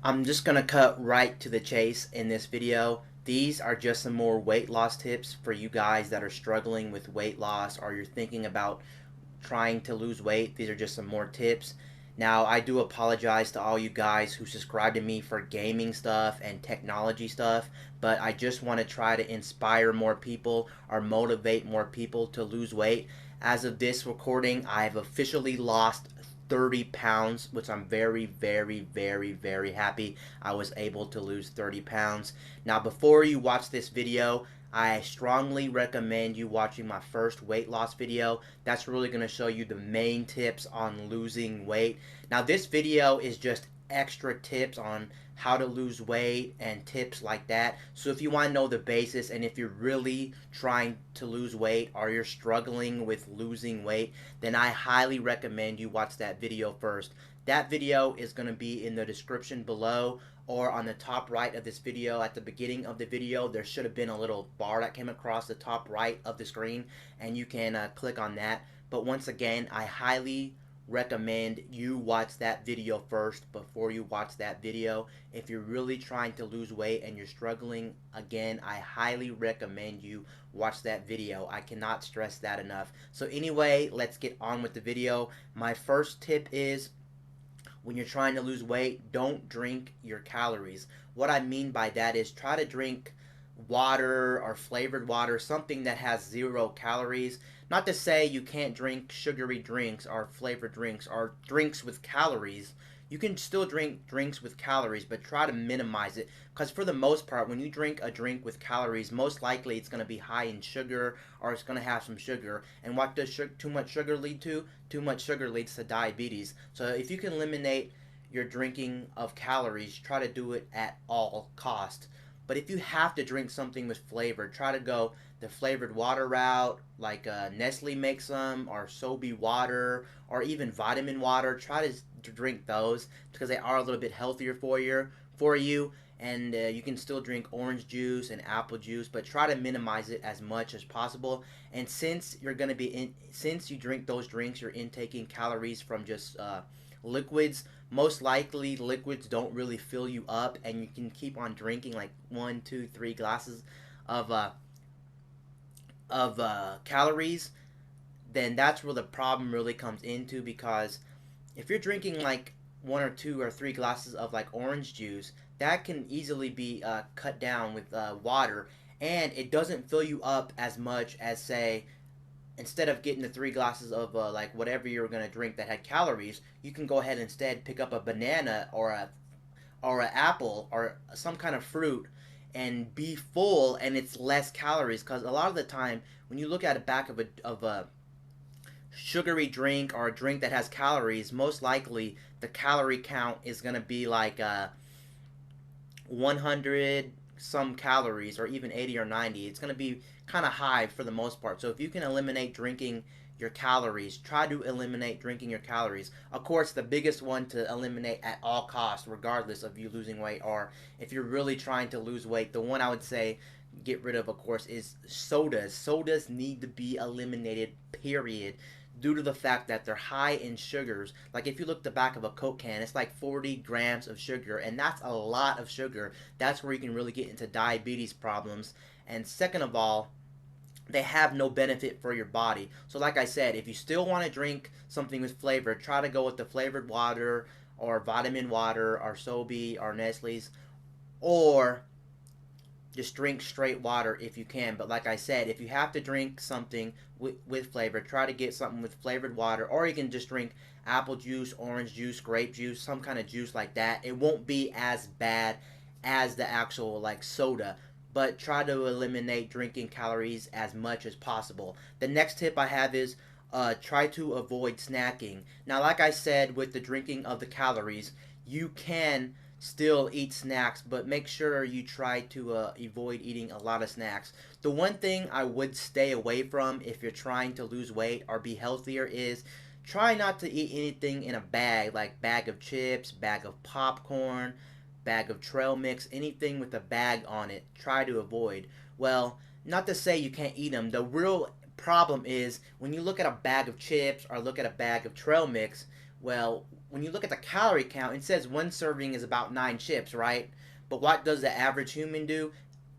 I'm just gonna cut right to the chase in this video. These are just some more weight loss tips for you guys that are struggling with weight loss or you're thinking about trying to lose weight. These are just some more tips. Now, I do apologize to all you guys who subscribe to me for gaming stuff and technology stuff, but I just want to try to inspire more people or motivate more people to lose weight. As of this recording, I've officially lost 30 pounds, which I'm very, very, very, very happy I was able to lose 30 pounds. Now, before you watch this video, I strongly recommend you watching my first weight loss video. That's really going to show you the main tips on losing weight. Now, this video is just extra tips on how to lose weight and tips like that. So if you want to know the basis and if you're really trying to lose weight or you're struggling with losing weight, then I highly recommend you watch that video first. That video is going to be in the description below or on the top right of this video. At the beginning of the video, there should have been a little bar that came across the top right of the screen, and you can click on that. But once again, I highly recommend you watch that video first before you watch that video. If you're really trying to lose weight and you're struggling, again, I highly recommend you watch that video. I cannot stress that enough. So anyway, let's get on with the video. My first tip is, when you're trying to lose weight, don't drink your calories. What I mean by that is try to drink water or flavored water, something that has 0 calories. Not to say you can't drink sugary drinks or flavored drinks or drinks with calories. You can still drink drinks with calories, but try to minimize it. Because for the most part, when you drink a drink with calories, most likely it's going to be high in sugar or it's going to have some sugar. And what does too much sugar lead to? Too much sugar leads to diabetes. So if you can eliminate your drinking of calories, try to do it at all cost. But if you have to drink something with flavor, try to go the flavored water route, like Nestle makes some, or Sobe water, or even vitamin water. Try to drink those because they are a little bit healthier for you. And you can still drink orange juice and apple juice, but try to minimize it as much as possible. And since since you drink those drinks, you're intaking calories from just liquids. Most likely liquids don't really fill you up, and you can keep on drinking like 1, 2, 3 glasses of calories. Then that's where the problem really comes into, because if you're drinking like 1 or 2 or 3 glasses of like orange juice, that can easily be cut down with water, and it doesn't fill you up as much as, say, instead of getting the 3 glasses of like whatever you're gonna drink that had calories, you can go ahead and instead pick up a banana or an apple or some kind of fruit and be full, and it's less calories. Because a lot of the time, when you look at the back of a sugary drink or a drink that has calories, most likely the calorie count is gonna be like 100 some calories, or even 80 or 90. It's going to be kind of high for the most part. So if you can eliminate drinking your calories, try to eliminate drinking your calories. Of course, the biggest one to eliminate at all costs, regardless of you losing weight, or if you're really trying to lose weight, the one I would say get rid of course, is sodas. Sodas need to be eliminated, period, due to the fact that they're high in sugars. Like if you look at the back of a Coke can, it's like 40 grams of sugar, and that's a lot of sugar. That's where you can really get into diabetes problems. And second of all, they have no benefit for your body. So like I said, if you still want to drink something with flavor, try to go with the flavored water or vitamin water or Sobe or Nestle's, or just drink straight water if you can. But like I said, if you have to drink something with flavor, try to get something with flavored water, or you can just drink apple juice, orange juice, grape juice, some kind of juice like that. It won't be as bad as the actual like soda, but try to eliminate drinking calories as much as possible. The next tip I have is try to avoid snacking. Now, like I said, with the drinking of the calories, you can still eat snacks, but make sure you try to avoid eating a lot of snacks. The one thing I would stay away from if you're trying to lose weight or be healthier is try not to eat anything in a bag, like bag of chips, bag of popcorn, bag of trail mix, anything with a bag on it. Try to avoid. Well, not to say you can't eat them. The real problem is when you look at a bag of chips or look at a bag of trail mix, Well, when you look at the calorie count, it says one serving is about 9 chips, right? But what does the average human do?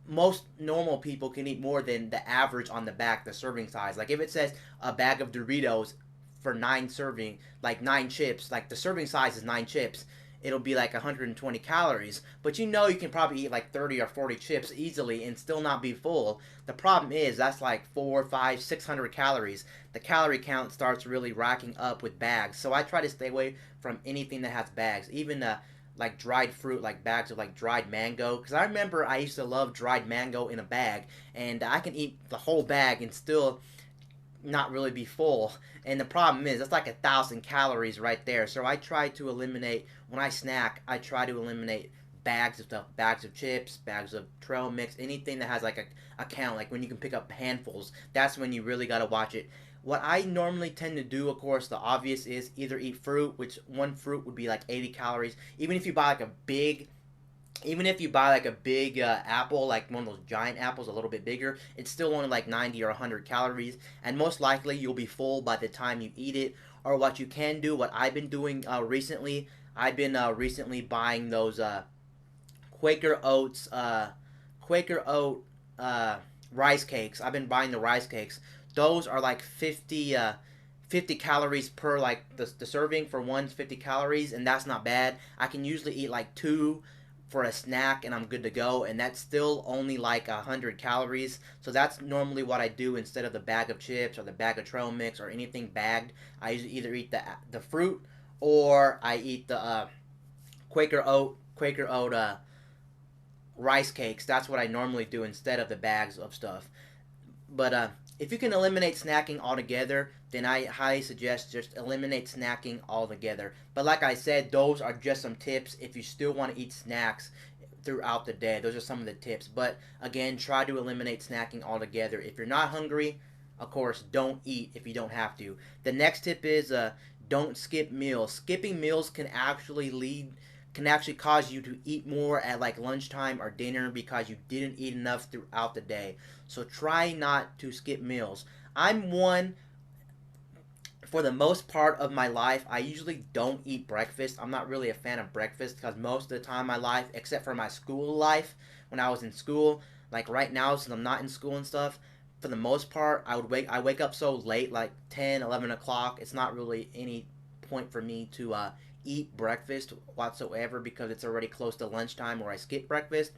Most normal people can eat more than the average on the back, the serving size. Like if it says a bag of Doritos for 9 serving, like 9 chips, like the serving size is 9 chips, it'll be like 120 calories. But you know you can probably eat like 30 or 40 chips easily and still not be full. The problem is that's like 4, 5, 600 calories. The calorie count starts really racking up with bags. So I try to stay away from anything that has bags, even like dried fruit, like bags of like dried mango. Because I remember I used to love dried mango in a bag, and I can eat the whole bag and still not really be full. And the problem is that's like 1,000 calories right there. So I try to eliminate when I snack. I try to eliminate bags of stuff, bags of chips, bags of trail mix, anything that has like a count. Like when you can pick up handfuls, that's when you really gotta watch it. What I normally tend to do, of course, the obvious is either eat fruit, which one fruit would be like 80 calories. Even if you buy like a big apple, like one of those giant apples, a little bit bigger, it's still only like 90 or 100 calories, and most likely you'll be full by the time you eat it. Or what you can do, what I've been doing recently, I've been recently buying those Quaker Oats, Quaker Oat rice cakes. I've been buying the rice cakes. Those are like 50 calories per, like the serving for one's 50 calories, and that's not bad. I can usually eat like two for a snack and I'm good to go, and that's still only like 100 calories. So that's normally what I do instead of the bag of chips or the bag of trail mix or anything bagged. I usually either eat the fruit or I eat the Quaker Oat rice cakes. That's what I normally do instead of the bags of stuff. But if you can eliminate snacking altogether, then I highly suggest just eliminate snacking altogether. But like I said, those are just some tips if you still want to eat snacks throughout the day. Those are some of the tips. But again, try to eliminate snacking altogether. If you're not hungry, of course, don't eat if you don't have to. The next tip is don't skip meals. Skipping meals can actually cause you to eat more at like lunchtime or dinner because you didn't eat enough throughout the day. So try not to skip meals. I'm one, for the most part of my life, I usually don't eat breakfast. I'm not really a fan of breakfast because most of the time in my life, except for my school life, when I was in school, like right now since I'm not in school and stuff, for the most part, I wake up so late, like 10, 11 o'clock. It's not really any point for me to eat breakfast whatsoever because it's already close to lunchtime where I skip breakfast.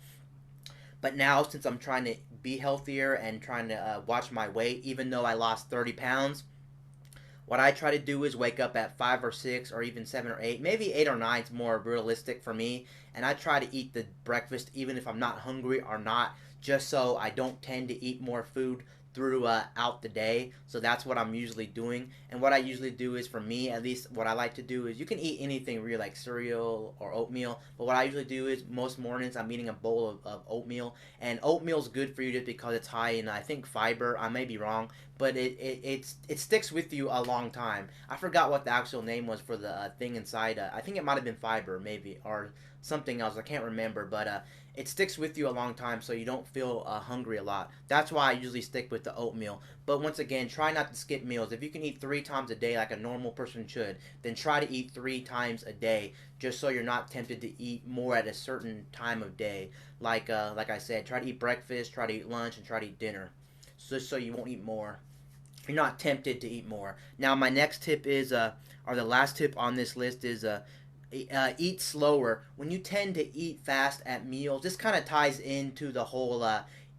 But now, since I'm trying to be healthier and trying to watch my weight, even though I lost 30 pounds, what I try to do is wake up at 5 or 6 or even 7 or 8, maybe 8 or 9 is more realistic for me, and I try to eat the breakfast even if I'm not hungry or not, just so I don't tend to eat more food throughout the day. So that's what I'm usually doing. And what I usually do is, for me at least, what I like to do is, you can eat anything really, like cereal or oatmeal, but what I usually do is most mornings I'm eating a bowl of oatmeal. And oatmeal's good for you just because it's high in, I think, fiber. I may be wrong, but it sticks with you a long time. I forgot what the actual name was for the thing inside. I think it might have been fiber, maybe, or something else. I can't remember, but it sticks with you a long time, so you don't feel hungry a lot. That's why I usually stick with the oatmeal. But once again, try not to skip meals. If you can eat 3 times a day like a normal person should, then try to eat 3 times a day, just so you're not tempted to eat more at a certain time of day. Like I said, try to eat breakfast, try to eat lunch, and try to eat dinner, so you won't eat more. You're not tempted to eat more. Now, my next tip is, or the last tip on this list is, eat slower. When you tend to eat fast at meals, this kind of ties into the whole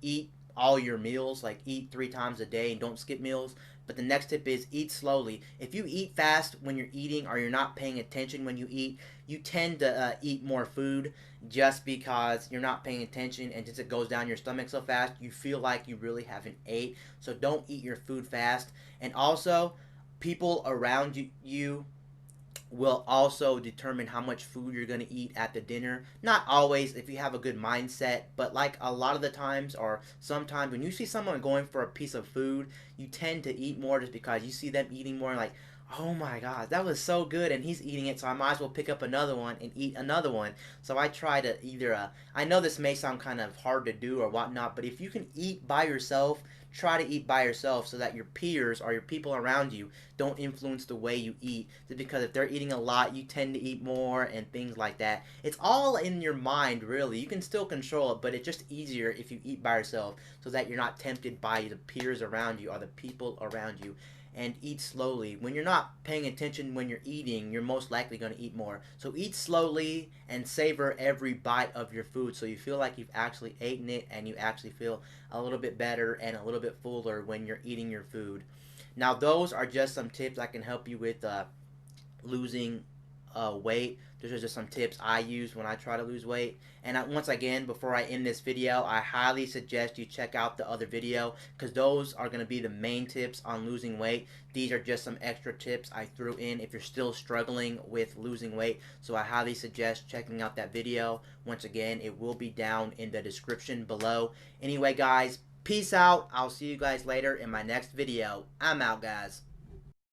eat all your meals, like eat 3 times a day and don't skip meals. But the next tip is eat slowly. If you eat fast when you're eating or you're not paying attention when you eat, you tend to eat more food just because you're not paying attention, and since it goes down your stomach so fast, you feel like you really haven't ate. So don't eat your food fast. And also, people around you will also determine how much food you're going to eat at the dinner. Not always if you have a good mindset, but like a lot of the times or sometimes when you see someone going for a piece of food, you tend to eat more just because you see them eating more, like, Oh my god, that was so good, and he's eating it, so I might as well pick up another one and eat another one. So I try to either, I know this may sound kind of hard to do or whatnot, but if you can eat by yourself, try to eat by yourself so that your peers or your people around you don't influence the way you eat. Just because if they're eating a lot, you tend to eat more and things like that. It's all in your mind, really. You can still control it, but it's just easier if you eat by yourself so that you're not tempted by the peers around you or the people around you, and eat slowly. When you're not paying attention when you're eating, you're most likely going to eat more. So eat slowly and savor every bite of your food so you feel like you've actually eaten it and you actually feel a little bit better and a little bit fuller when you're eating your food. Now, those are just some tips that can help you with losing weight. Those are just some tips I use when I try to lose weight. And once again, before I end this video, I highly suggest you check out the other video because those are going to be the main tips on losing weight. These are just some extra tips I threw in if you're still struggling with losing weight. So I highly suggest checking out that video. Once again, it will be down in the description below. Anyway, guys, peace out. I'll see you guys later in my next video. I'm out, guys.